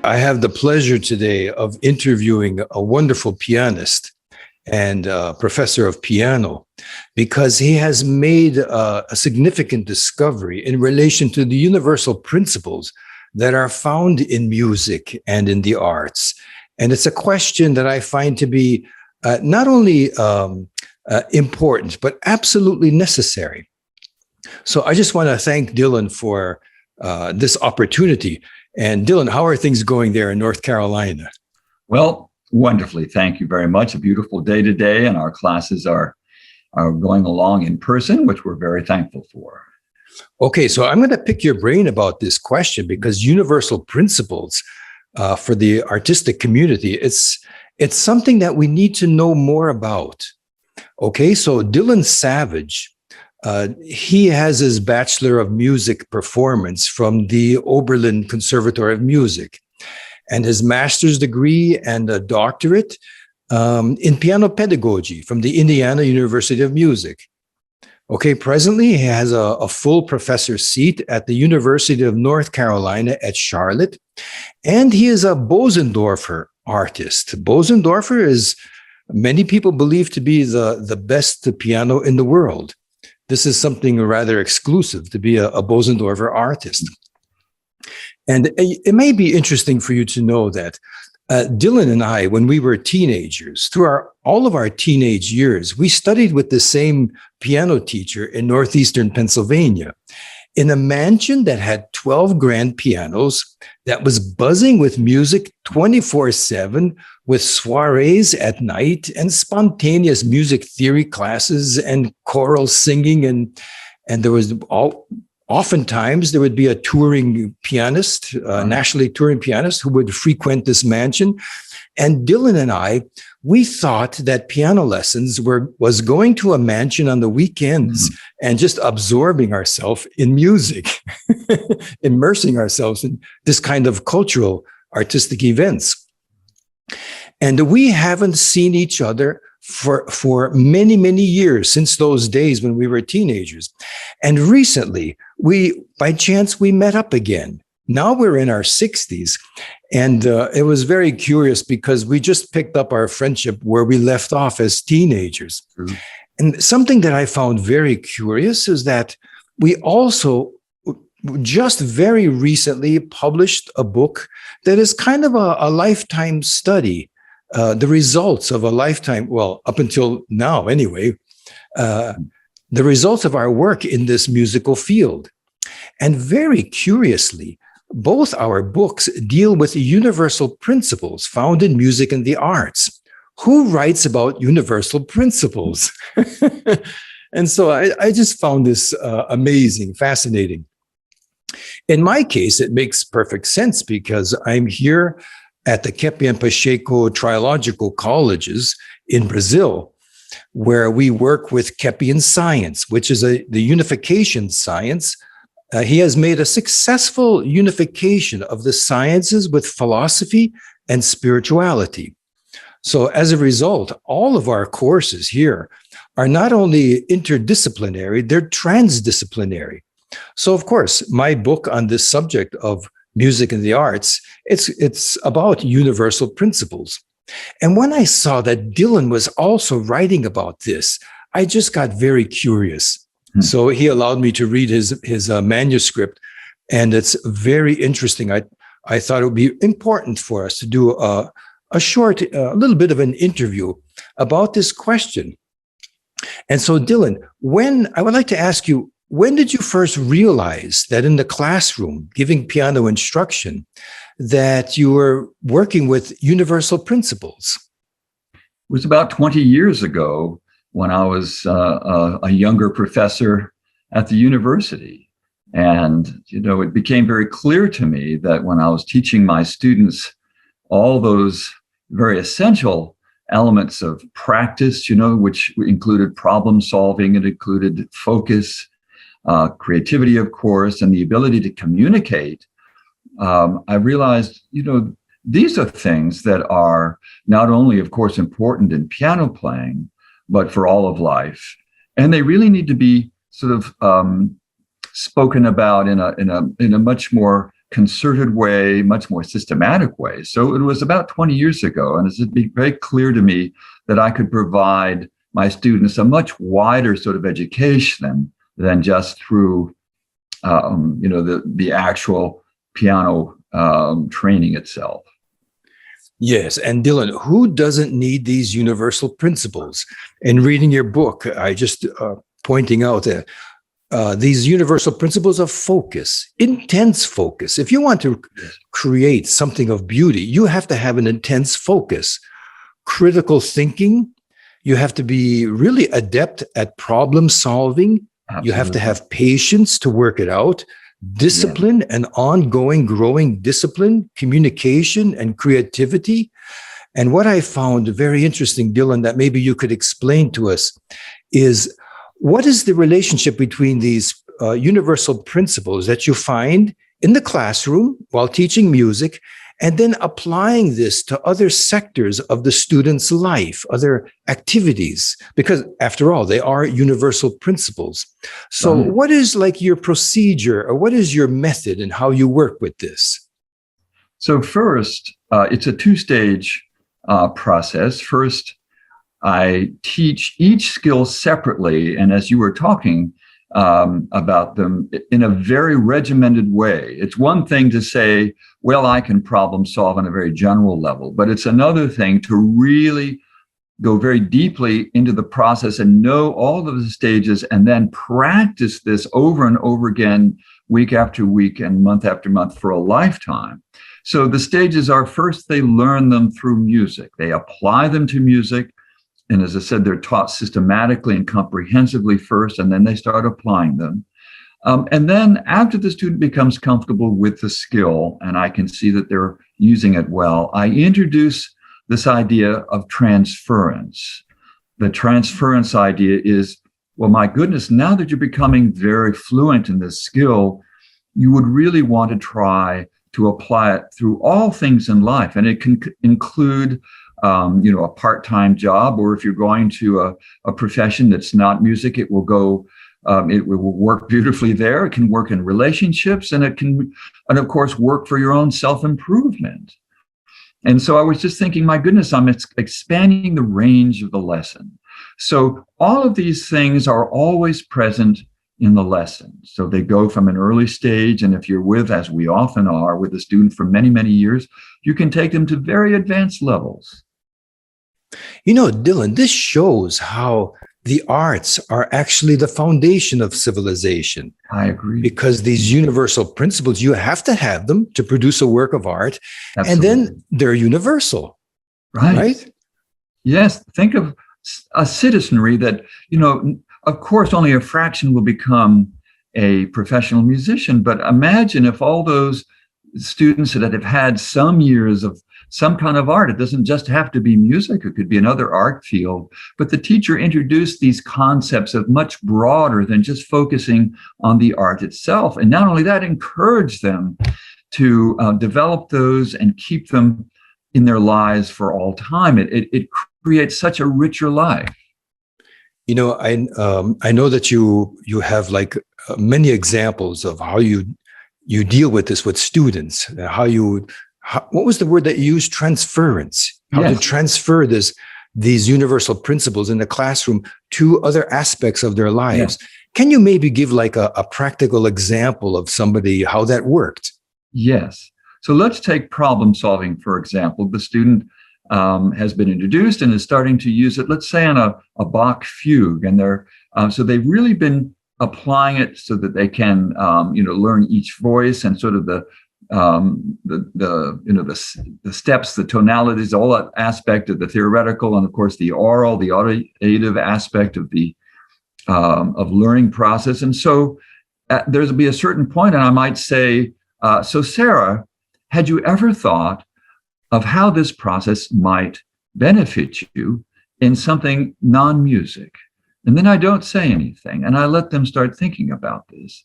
I have the pleasure today of interviewing a wonderful pianist and professor of piano, because he has made a significant discovery in relation to the universal principles that are found in music and in the arts. And it's a question that I find to be not only important, but absolutely necessary. So I just want to thank Dylan for this opportunity. And Dylan, how are things going there in North Carolina? Well, wonderfully. Thank you very much. A beautiful day today, and our classes are going along in person, which we're very thankful for. Okay, so I'm going to pick your brain about this question, because universal principles for the artistic community, it's something that we need to know more about. Okay, so Dylan Savage, he has his Bachelor of Music Performance from the Oberlin Conservatory of Music, and his master's degree and a doctorate in piano pedagogy from the Indiana University of Music. Okay, presently he has a full professor seat at the University of North Carolina at Charlotte, and he is a Bosendorfer artist. Bosendorfer is, many people believe, to be the best piano in the world. This is something rather exclusive, to be a Bosendorfer artist. And it may be interesting for you to know that Dylan and I, when we were teenagers, through all of our teenage years, we studied with the same piano teacher in northeastern Pennsylvania, in a mansion that had 12 grand pianos, that was buzzing with music 24/7, with soirees at night and spontaneous music theory classes and choral singing. And there was oftentimes there would be a touring pianist, nationally touring pianist, who would frequent this mansion. And Dylan and I, we thought that piano lessons was going to a mansion on the weekends and just absorbing ourselves in music, immersing ourselves in this kind of cultural, artistic events. And we haven't seen each other for many, many years, since those days when we were teenagers. And recently, by chance, we met up again. Now we're in our 60s. And it was very curious, because we just picked up our friendship where we left off as teenagers. Mm-hmm. And something that I found very curious is that we also just very recently published a book that is kind of a lifetime study, the results of a lifetime, well, up until now anyway, the results of our work in this musical field. And very curiously, both our books deal with universal principles found in music and the arts. Who writes about universal principles? And so I just found this amazing, fascinating. In my case, it makes perfect sense, because I'm here at the Keppe Pacheco Trilogical Colleges in Brazil, where we work with Keppian science, which is the unification science. He has made a successful unification of the sciences with philosophy and spirituality. So as a result, all of our courses here are not only interdisciplinary, they're transdisciplinary. So of course, my book on this subject of music and the arts, it's about universal principles. And when I saw that Dylan was also writing about this, I just got very curious. So he allowed me to read his manuscript, and it's very interesting. I thought it would be important for us to do a little bit of an interview about this question. And so, Dylan, I would like to ask you, when did you first realize that in the classroom, giving piano instruction, that you were working with universal principles? It was about 20 years ago, when I was a younger professor at the university. And, it became very clear to me that when I was teaching my students all those very essential elements of practice, which included problem solving, it included focus, creativity, of course, and the ability to communicate, I realized, these are things that are not only, of course, important in piano playing, but for all of life. And they really need to be sort of spoken about in a much more concerted way, much more systematic way. So it was about 20 years ago, and it's been very clear to me that I could provide my students a much wider sort of education than just through, the actual piano training itself. Yes. And Dylan, who doesn't need these universal principles? In reading your book, I just pointing out that these universal principles of focus, intense focus. If you want to create something of beauty, you have to have an intense focus, critical thinking. You have to be really adept at problem solving. Absolutely. You have to have patience to work it out, discipline and ongoing growing discipline, communication and creativity. And what I found very interesting, Dylan, that maybe you could explain to us is, what is the relationship between these universal principles that you find in the classroom while teaching music, and then applying this to other sectors of the student's life, other activities? Because after all, they are universal principles. So what is like your procedure, or what is your method in how you work with this? So first, it's a two-stage process. First, I teach each skill separately, and as you were talking about them, in a very regimented way. It's one thing to say, well, I can problem solve on a very general level, but it's another thing to really go very deeply into the process and know all of the stages, and then practice this over and over again, week after week and month after month for a lifetime. So the stages are, first, they learn them through music. They apply them to music. And as I said, they're taught systematically and comprehensively first, and then they start applying them. And then after the student becomes comfortable with the skill, and I can see that they're using it well, I introduce this idea of transference. The transference idea is, well, my goodness, now that you're becoming very fluent in this skill, you would really want to try to apply it through all things in life. And it can include a part-time job, or if you're going to a profession that's not music, it will work beautifully there. It can work in relationships, and of course, work for your own self-improvement. And so I was just thinking, my goodness, I'm expanding the range of the lesson. So all of these things are always present in the lesson. So they go from an early stage, and if you're with, as we often are, with a student for many, many years, you can take them to very advanced levels. You know, Dylan, this shows how the arts are actually the foundation of civilization. I agree. Because these universal principles, you have to have them to produce a work of art. Absolutely. And then they're universal. Right? Yes. Think of a citizenry that, of course, only a fraction will become a professional musician. But imagine if all those students that have had some years of some kind of art, it doesn't just have to be music, it could be another art field, but the teacher introduced these concepts of much broader than just focusing on the art itself. And not only that, encourage them to develop those and keep them in their lives for all time. It creates such a richer life. I know that you have like many examples of how you deal with this with students, what was the word that you used? Transference. How to transfer these universal principles in the classroom to other aspects of their lives. Yes. Can you maybe give like a practical example of somebody, how that worked? Yes. So let's take problem solving, for example. The student has been introduced and is starting to use it, let's say on a Bach fugue. And so they've really been applying it so that they can, learn each voice and sort of the steps, the tonalities, all that aspect of the theoretical, and of course the oral, the auditive aspect of the of learning process. And so there'll be a certain point, and I might say, so Sarah, had you ever thought of how this process might benefit you in something non-music? And then I don't say anything, and I let them start thinking about this.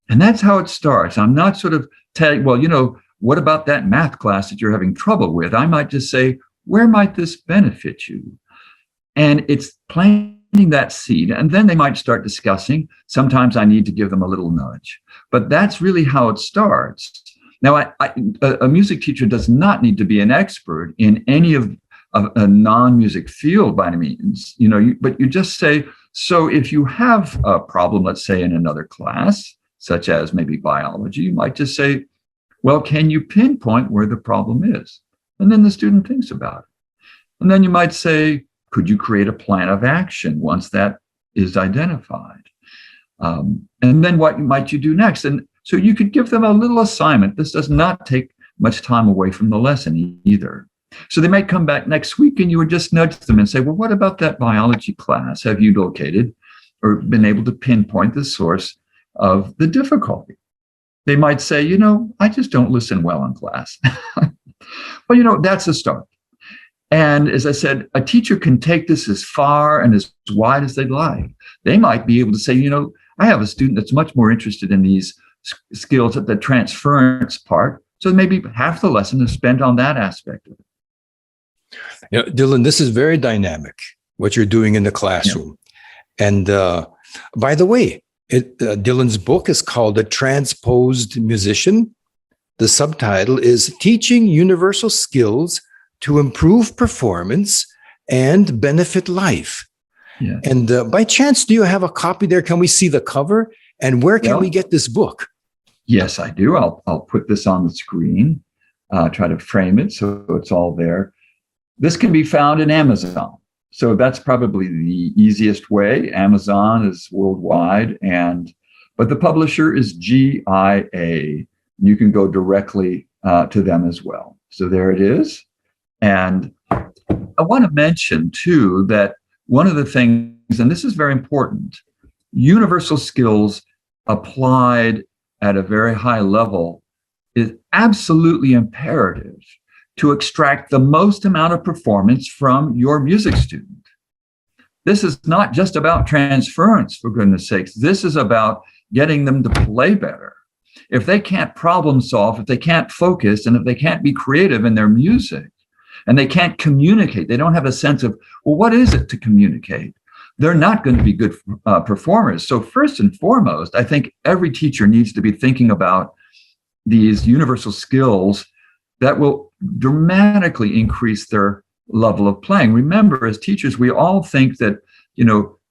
And that's how it starts. I'm not sort of telling, well, what about that math class that you're having trouble with? I might just say, where might this benefit you? And it's planting that seed. And then they might start discussing. Sometimes I need to give them a little nudge. But that's really how it starts. Now, a music teacher does not need to be an expert in any of a non-music field by any means, but you just say, so if you have a problem, let's say in another class, such as maybe biology, you might just say, well, can you pinpoint where the problem is? And then the student thinks about it. And then you might say, could you create a plan of action once that is identified? And then what might you do next? And so you could give them a little assignment. This does not take much time away from the lesson either. So they might come back next week and you would just nudge them and say, well, what about that biology class? Have you located or been able to pinpoint the source of the difficulty? They might say, I just don't listen well in class. Well, that's a start. And as I said, a teacher can take this as far and as wide as they'd like. They might be able to say, I have a student that's much more interested in these skills at the transference part. So maybe half the lesson is spent on that aspect of it. Dylan, this is very dynamic, what you're doing in the classroom. Yeah. And by the way, Dylan's book is called The Transposed Musician. The subtitle is Teaching Universal Skills to Improve Performance and Benefit Life. Yeah. And by chance, do you have a copy there? Can we see the cover? And where can we get this book? Yes, I do. I'll put this on the screen, try to frame it so it's all there. This can be found in Amazon. So that's probably the easiest way. Amazon is worldwide, but the publisher is GIA. You can go directly to them as well. So there it is. And I want to mention too that one of the things, and this is very important, universal skills applied at a very high level is absolutely imperative to extract the most amount of performance from your music student. This is not just about transference, for goodness sakes. This is about getting them to play better. If they can't problem solve, if they can't focus, and if they can't be creative in their music, and they can't communicate, they don't have a sense of, well, what is it to communicate? They're not going to be good performers. So first and foremost, I think every teacher needs to be thinking about these universal skills that will dramatically increase their level of playing. Remember, as teachers, we all think that,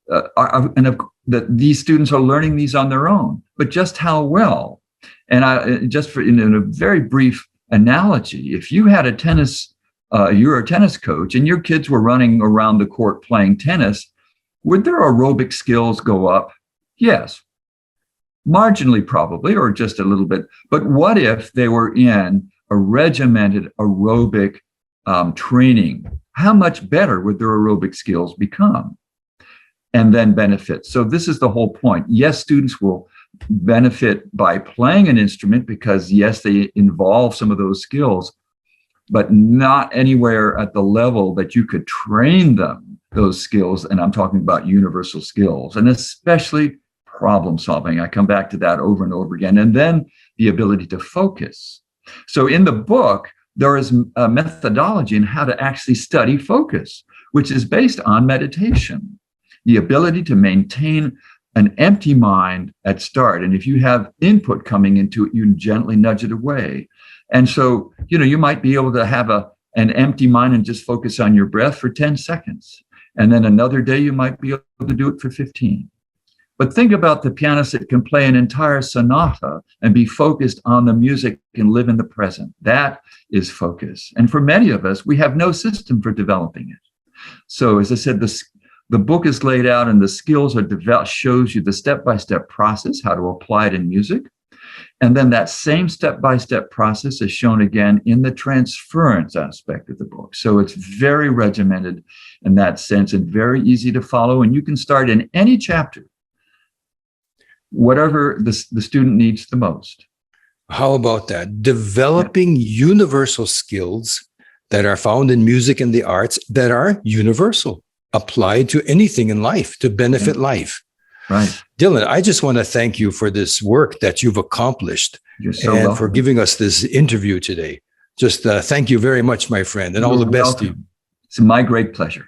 that these students are learning these on their own, but just how well? And in a very brief analogy, if you had you're a tennis coach and your kids were running around the court playing tennis, would their aerobic skills go up? Yes. Marginally, probably, or just a little bit. But what if they were in a regimented aerobic training? How much better would their aerobic skills become and then benefit? So this is the whole point. Yes, students will benefit by playing an instrument because, yes, they involve some of those skills, but not anywhere at the level that you could train them those skills. And I'm talking about universal skills, and especially problem solving. I come back to that over and over again. And then the ability to focus. So in the book, there is a methodology in how to actually study focus, which is based on meditation, the ability to maintain an empty mind at start. And if you have input coming into it, you gently nudge it away. And so, you might be able to have an empty mind and just focus on your breath for 10 seconds. And then another day, you might be able to do it for 15. But think about the pianist that can play an entire sonata and be focused on the music and live in the present. That is focus. And for many of us, we have no system for developing it. So as I said, the book is laid out and the skills are developed, shows you the step-by-step process, how to apply it in music. And then that same step-by-step process is shown again in the transference aspect of the book. So it's very regimented in that sense and very easy to follow. And you can start in any chapter, whatever the student needs the most. How about that? Developing universal skills that are found in music and the arts that are universal, applied to anything in life to benefit life. Right. Dylan, I just want to thank you for this work that you've accomplished. You're so and welcome. For giving us this interview today. Just thank you very much, my friend, and all the best to you. It's my great pleasure.